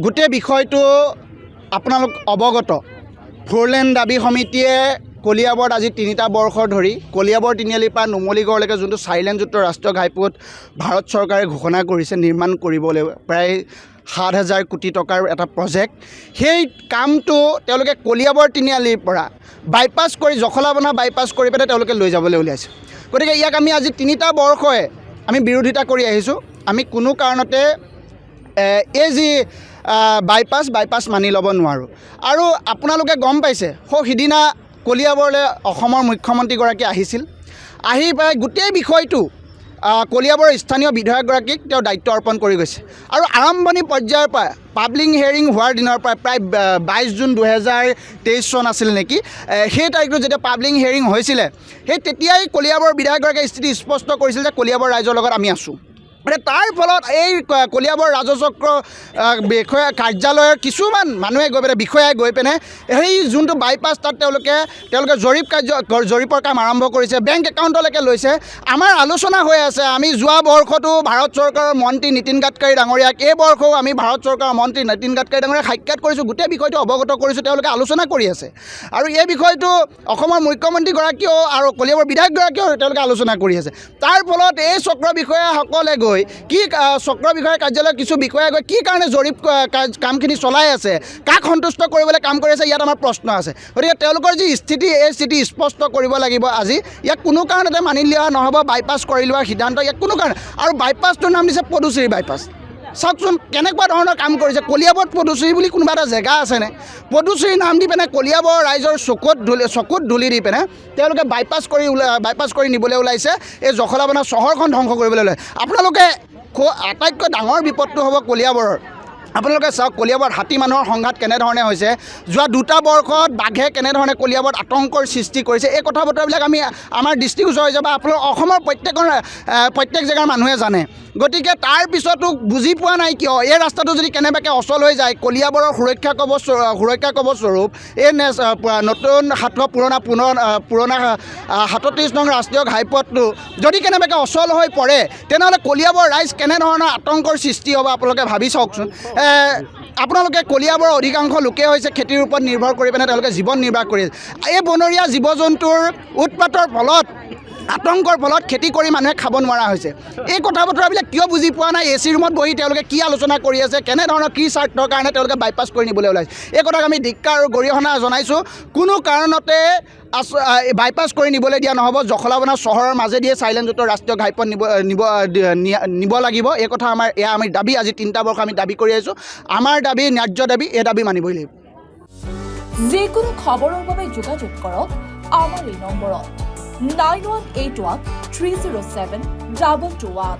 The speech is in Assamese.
গোটেই বিষয়টো আপোনালোক অৱগত। ফ'ৰলেন দাবী সমিতিয়ে কলিয়াবৰত আজি 3টা বৰ্ষ ধৰি কলিয়াবৰ তিনিআলিৰ পৰা নুমলীগড়লৈকে যোনটো চাৰিলেনযুক্ত ৰাষ্ট্ৰীয় ঘাইপথ ভাৰত চৰকাৰে ঘোষণা কৰিছে নিৰ্মাণ কৰিবলৈ প্ৰায় 7,000 কোটি টকাৰ এটা প্ৰজেক্ট, সেই কামটো তেওঁলোকে কলিয়াবৰ তিনিআলিৰ পৰা বাইপাছ কৰি জখলাবনা বাইপাছ কৰি পেলাই তেওঁলোকে লৈ যাবলৈ উলিয়াইছে। গতিকে ইয়াক আমি আজি 3টা বৰ্ষই আমি বিৰোধিতা কৰি আহিছোঁ। আমি কোনো কাৰণতে এই যি বাইপাছ মানি ল'ব নোৱাৰোঁ। আৰু আপোনালোকে গম পাইছে সিদিনা কলিয়াবৰলৈ অসমৰ মুখ্যমন্ত্ৰীগৰাকী আহিছিল, আহি পাই গোটেই বিষয়টো কলিয়াবৰৰ স্থানীয় বিধায়কগৰাকীক তেওঁ দায়িত্ব অৰ্পণ কৰি গৈছে। আৰু আৰম্ভণি পৰ্যায়ৰ পৰা পাব্লিক হিয়াৰিং হোৱাৰ দিনৰ পৰা প্ৰায় 22 জুন 2023 চন আছিল নেকি, সেই তাৰিখটো যেতিয়া পাব্লিক হিয়াৰিং হৈছিলে, সেই তেতিয়াই কলিয়াবৰৰ বিধায়কগৰাকীয়ে স্থিতি স্পষ্ট কৰিছিল যে কলিয়াবৰ ৰাইজৰ লগত আমি আছোঁ। তাৰ ফলত এই কলিয়াবৰ ৰাজচক্ৰ বিষয়া কাৰ্যালয়ৰ কিছুমান মানুহে গৈ পেলাই বিষয়াই গৈ পিনে সেই যোনটো বাইপাছ তাত তেওঁলোকে জৰীপৰ কাম আৰম্ভ কৰিছে, বেংক একাউণ্টলৈকে লৈছে। আমাৰ আলোচনা হৈ আছে, আমি যোৱা বৰ্ষতো ভাৰত চৰকাৰৰ মন্ত্ৰী নীতিন গাডকাৰী ডাঙৰীয়াক, এই বৰ্ষও আমি ভাৰত চৰকাৰৰ মন্ত্ৰী নীতিন গাডকাৰী ডাঙৰীয়াক সাক্ষাৎ কৰিছোঁ, গোটেই বিষয়টো অৱগত কৰিছোঁ, তেওঁলোকে আলোচনা কৰি আছে। আৰু এই বিষয়টো অসমৰ মুখ্যমন্ত্ৰীগৰাকীয়েও আৰু কলিয়াবৰ বিধায়কগৰাকীয়েও তেওঁলোকে আলোচনা কৰি আছে। তাৰ ফলত এই চক্ৰ বিষয়াসকলে গৈ চক্ৰ বিষয়া কাৰ্যালয়ৰ কিছু বিষয়াই গৈ কি কাৰণে জৰীপ কামখিনি চলাই আছে, কাক সন্তুষ্ট কৰিবলৈ কাম কৰি আছে, ইয়াত আমাৰ প্ৰশ্ন আছে। গতিকে তেওঁলোকৰ যি স্থিতি, এই স্থিতি স্পষ্ট কৰিব লাগিব আজি। ইয়াক কোনো কাৰণতে মানি লোৱা নহ'ব, বাইপাছ কৰি লোৱাৰ সিদ্ধান্ত ইয়াক কোনো কাৰণে। আৰু বাইপাছটোৰ নাম দিছে পদুচিৰি বাইপাছ। চাওকচোন কেনেকুৱা ধৰণৰ কাম কৰিছে। কলিয়াবৰত পদুচিৰি বুলি কোনোবা এটা জেগা আছেনে? পদুচিৰি নাম দি পিনে কলিয়াবৰ ৰাইজৰ চকুত ধূলি দি পিনে তেওঁলোকে বাইপাছ কৰি নিবলৈ ওলাইছে, এই জখলাবনা চহৰখন ধ্বংস কৰিবলৈ ওলাইছে। আপোনালোকে আটাইতকৈ ডাঙৰ বিপদটো হ'ব কলিয়াবৰৰ। আপোনালোকে চাওক কলিয়াবৰত হাতী মানুহৰ সংঘাত কেনেধৰণে হৈছে, যোৱা 2টা বৰ্ষত বাঘে কেনেধৰণে কলিয়াবৰত আতংকৰ সৃষ্টি কৰিছে, এই কথা বতৰাবিলাক আমাৰ দৃষ্টিগোচৰ হৈ যাব। আপোনালোক অসমৰ প্ৰত্যেক জেগাৰ মানুহে জানে। গতিকে তাৰ পিছতো বুজি পোৱা নাই কিয় এই ৰাস্তাটো যদি কেনেবাকৈ অচল হৈ যায়, কলিয়াবৰৰ সুৰক্ষা কৱচ স্বৰূপ এই নতুন পুৰণা 37 নং ৰাষ্ট্ৰীয় ঘাইপথটো যদি কেনেবাকৈ অচল হৈ পৰে, তেনেহ'লে কলিয়াবৰ ৰাইজ কেনেধৰণৰ আতংকৰ সৃষ্টি হ'ব আপোনালোকে ভাবি চাওকচোন। আপোনালোকে কলিয়াবৰৰ অধিকাংশ লোকে হৈছে খেতিৰ ওপৰত নিৰ্ভৰ কৰি পিনে তেওঁলোকে জীৱন নিৰ্বাহ কৰি আছে। এই বনৰীয়া জীৱ জন্তুৰ উৎপাতৰ ফলত, আতংকৰ ফলত খেতি কৰি মানুহে খাব নোৱাৰা হৈছে। এই কথা বতৰাবিলাক কিয় বুজি পোৱা নাই? AC ৰুমত বহি তেওঁলোকে কি আলোচনা কৰি আছে, কেনেধৰণৰ কি স্বাৰ্থৰ কাৰণে তেওঁলোকে বাইপাছ কৰি নিবলৈ ওলাইছে, এই কথাক আমি ধিক্কাৰ আৰু গৰিহণা জনাইছোঁ। কোনো কাৰণতে বাইপাছ কৰি নিবলৈ দিয়া নহ'ব। জখলাবনা চহৰৰ মাজেদিয়ে চাৰিলেনযুক্ত ৰাষ্ট্ৰীয় ঘাইপথ নিব লাগিব। এই কথা আমি দাবী, আজি 3টা বৰ্ষ আমি দাবী কৰি আহিছোঁ। আমাৰ দাবী ন্যায্য দাবী, এই দাবী মানিবই লাগিব। যিকোনো খবৰৰ বাবে যোগাযোগ কৰক আমাৰ এই নম্বৰত 9181 307 221।